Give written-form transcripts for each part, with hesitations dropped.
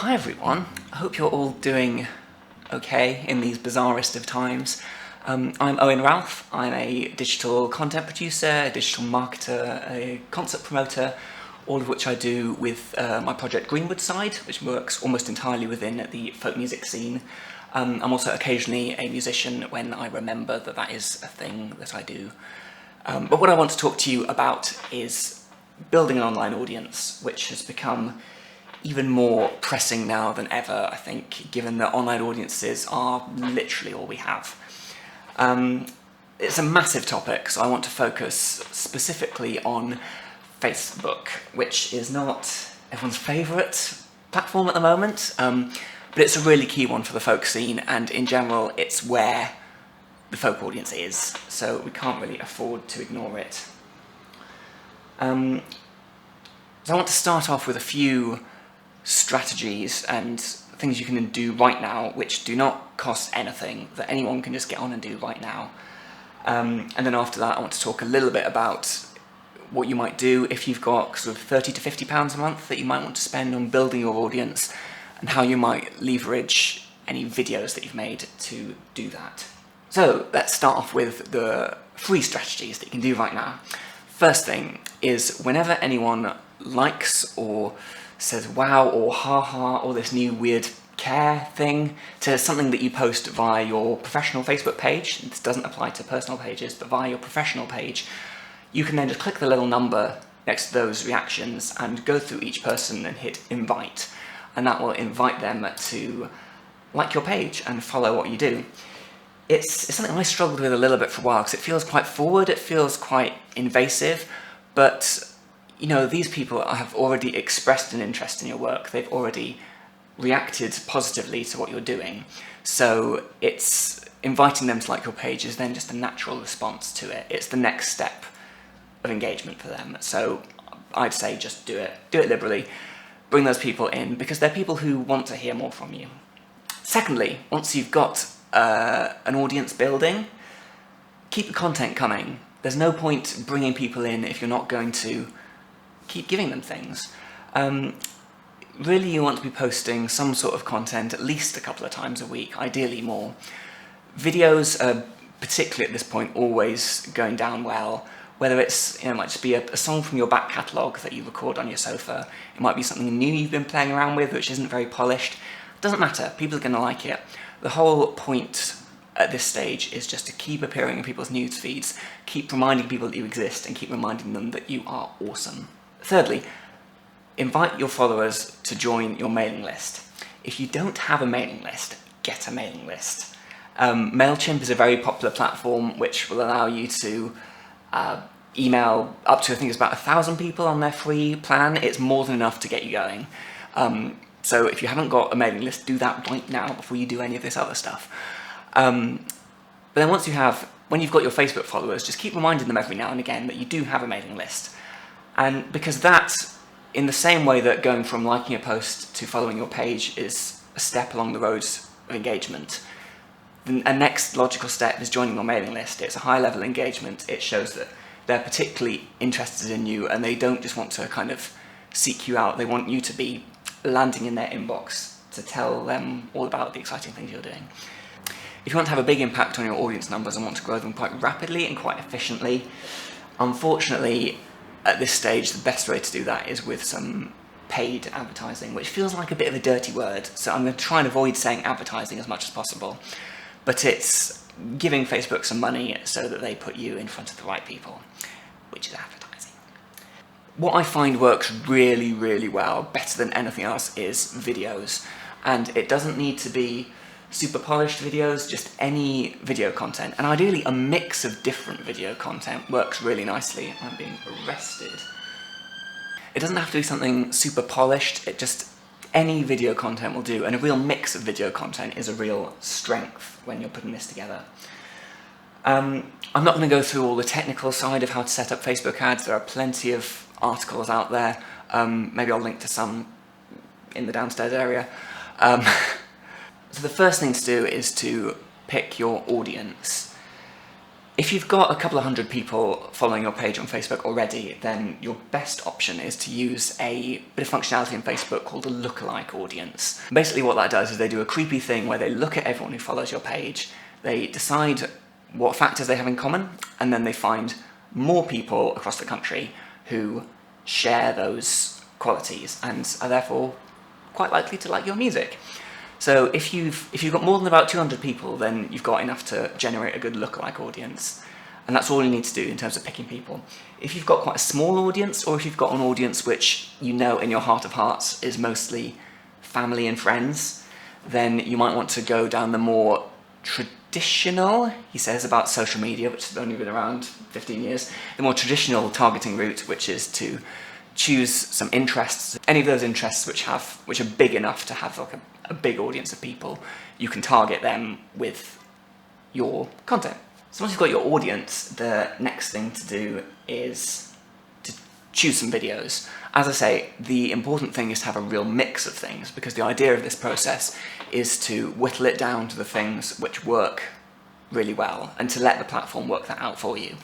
Hi everyone, I hope you're all doing okay in these bizarrest of times. I'm Owen Ralph. I'm a digital content producer, a digital marketer, a concert promoter, all of which I do with my project Greenwood Side, which works almost entirely within the folk music scene. I'm also occasionally a musician when I remember that that is a thing that I do. But what I want to talk to you about is building an online audience, which has become even more pressing now than ever, I think, given that online audiences are literally all we have. It's a massive topic, so I want to focus specifically on Facebook, which is not everyone's favourite platform at the moment, but it's a really key one for the folk scene, and in general, it's where the folk audience is, so we can't really afford to ignore it. So I want to start off with a few strategies and things you can do right now which do not cost anything, that anyone can just get on and do right now. And then after that I want to talk a little bit about what you might do if you've got sort of £30 to £50 a month that you might want to spend on building your audience, and how you might leverage any videos that you've made to do that. So let's start off with the free strategies that you can do right now. First thing is, whenever anyone likes or says wow or haha or this new weird care thing to something that you post via your professional Facebook page, this doesn't apply to personal pages, but via your professional page, you can then just click the little number next to those reactions and go through each person and hit invite, and that will invite them to like your page and follow what you do. It's something I struggled with a little bit for a while because it feels quite forward, it feels quite invasive, but you know, these people have already expressed an interest in your work, they've already reacted positively to what you're doing, so it's inviting them to like your page is then just a natural response to it. It's the next step of engagement for them, so I'd say just do it liberally, bring those people in, because they're people who want to hear more from you. Secondly, once you've got an audience building, keep the content coming. There's no point bringing people in if you're not going to keep giving them things. Really, you want to be posting some sort of content at least a couple of times a week, ideally more. Videos are, particularly at this point, always going down well, whether it's, it might just be a song from your back catalogue that you record on your sofa, it might be something new you've been playing around with which isn't very polished. It doesn't matter, people are going to like it. The whole point at this stage is just to keep appearing in people's news feeds, keep reminding people that you exist, and keep reminding them that you are awesome. Thirdly, invite your followers to join your mailing list. If you don't have a mailing list, get a mailing list. MailChimp is a very popular platform which will allow you to email up to, I think it's about 1,000 people on their free plan. It's more than enough to get you going. So if you haven't got a mailing list, do that right now before you do any of this other stuff. But then when you've got your Facebook followers, just keep reminding them every now and again that you do have a mailing list. And because that's, in the same way that going from liking a post to following your page is a step along the road of engagement, a next logical step is joining your mailing list. It's a high level engagement. It shows that they're particularly interested in you and they don't just want to kind of seek you out. They want you to be landing in their inbox to tell them all about the exciting things you're doing. If you want to have a big impact on your audience numbers and want to grow them quite rapidly and quite efficiently, unfortunately, at this stage, the best way to do that is with some paid advertising, which feels like a bit of a dirty word, so I'm going to try and avoid saying advertising as much as possible. But it's giving Facebook some money so that they put you in front of the right people, which is advertising. What I find works really, really well, better than anything else, is videos. And it doesn't need to be super polished videos, just any video content. And ideally a mix of different video content works really nicely. I'm being arrested. It doesn't have to be something super polished, any video content will do, and a real mix of video content is a real strength when you're putting this together. I'm not going to go through all the technical side of how to set up Facebook ads. There are plenty of articles out there. Maybe I'll link to some in the downstairs area. So the first thing to do is to pick your audience. If you've got a couple of hundred people following your page on Facebook already, then your best option is to use a bit of functionality in Facebook called a lookalike audience. Basically what that does is they do a creepy thing where they look at everyone who follows your page, they decide what factors they have in common, and then they find more people across the country who share those qualities and are therefore quite likely to like your music. So if you've got more than about 200 people, then you've got enough to generate a good lookalike audience. And that's all you need to do in terms of picking people. If you've got quite a small audience, or if you've got an audience which you know in your heart of hearts is mostly family and friends, then you might want to go down the more traditional, he says about social media, which has only been around 15 years, the more traditional targeting route, which is to choose some interests, any of those interests which are big enough to have like a big audience of people. You can target them with your content. So once you've got your audience, the next thing to do is to choose some videos. As I say, the important thing is to have a real mix of things, because the idea of this process is to whittle it down to the things which work really well and to let the platform work that out for you.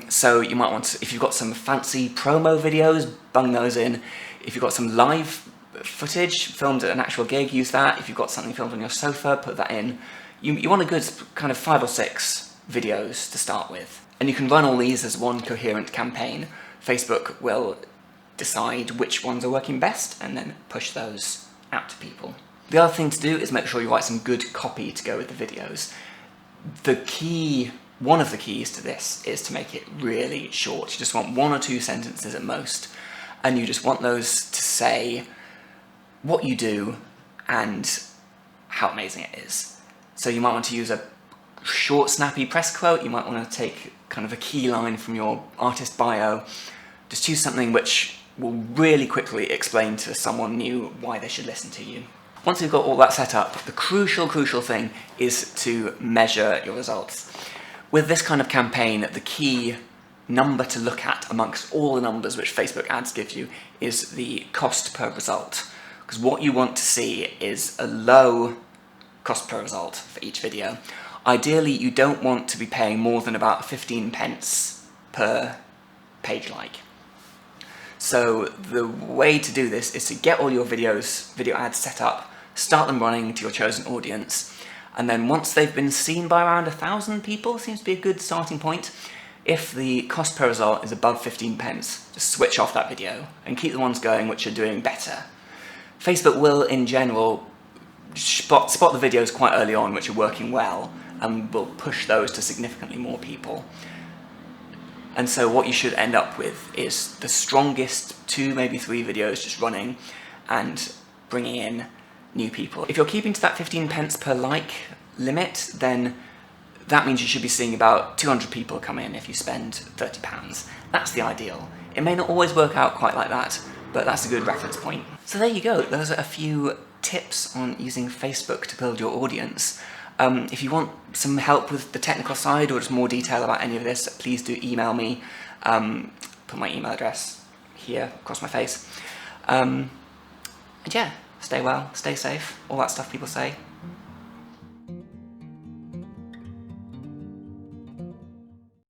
So you might want to, if you've got some fancy promo videos, bung those in. If you've got some live footage filmed at an actual gig, use that. If you've got something filmed on your sofa, put that in. You want a good kind of 5 or 6 videos to start with. And you can run all these as one coherent campaign. Facebook will decide which ones are working best and then push those out to people. The other thing to do is make sure you write some good copy to go with the videos. One of the keys to this is to make it really short. You just want 1 or 2 sentences at most, and you just want those to say what you do and how amazing it is. So you might want to use a short, snappy press quote. You might want to take kind of a key line from your artist bio. Just choose something which will really quickly explain to someone new why they should listen to you. Once you've got all that set up, the crucial thing is to measure your results. With this kind of campaign, the key number to look at amongst all the numbers which Facebook ads give you is the cost per result. Because what you want to see is a low cost per result for each video. Ideally, you don't want to be paying more than about 15 pence per page like. So the way to do this is to get all your video ads set up, start them running to your chosen audience, and then once they've been seen by around 1,000 people, seems to be a good starting point. If the cost per result is above 15 pence, just switch off that video and keep the ones going which are doing better. Facebook will, in general, spot the videos quite early on which are working well, and will push those to significantly more people. And so what you should end up with is the strongest 2, maybe 3 videos just running and bringing in new people. If you're keeping to that 15 pence per like limit, then that means you should be seeing about 200 people come in if you spend £30. That's the ideal. It may not always work out quite like that, but that's a good reference point. So there you go. Those are a few tips on using Facebook to build your audience. If you want some help with the technical side or just more detail about any of this, please do email me. Put my email address here across my face. And yeah, stay well, stay safe, all that stuff people say.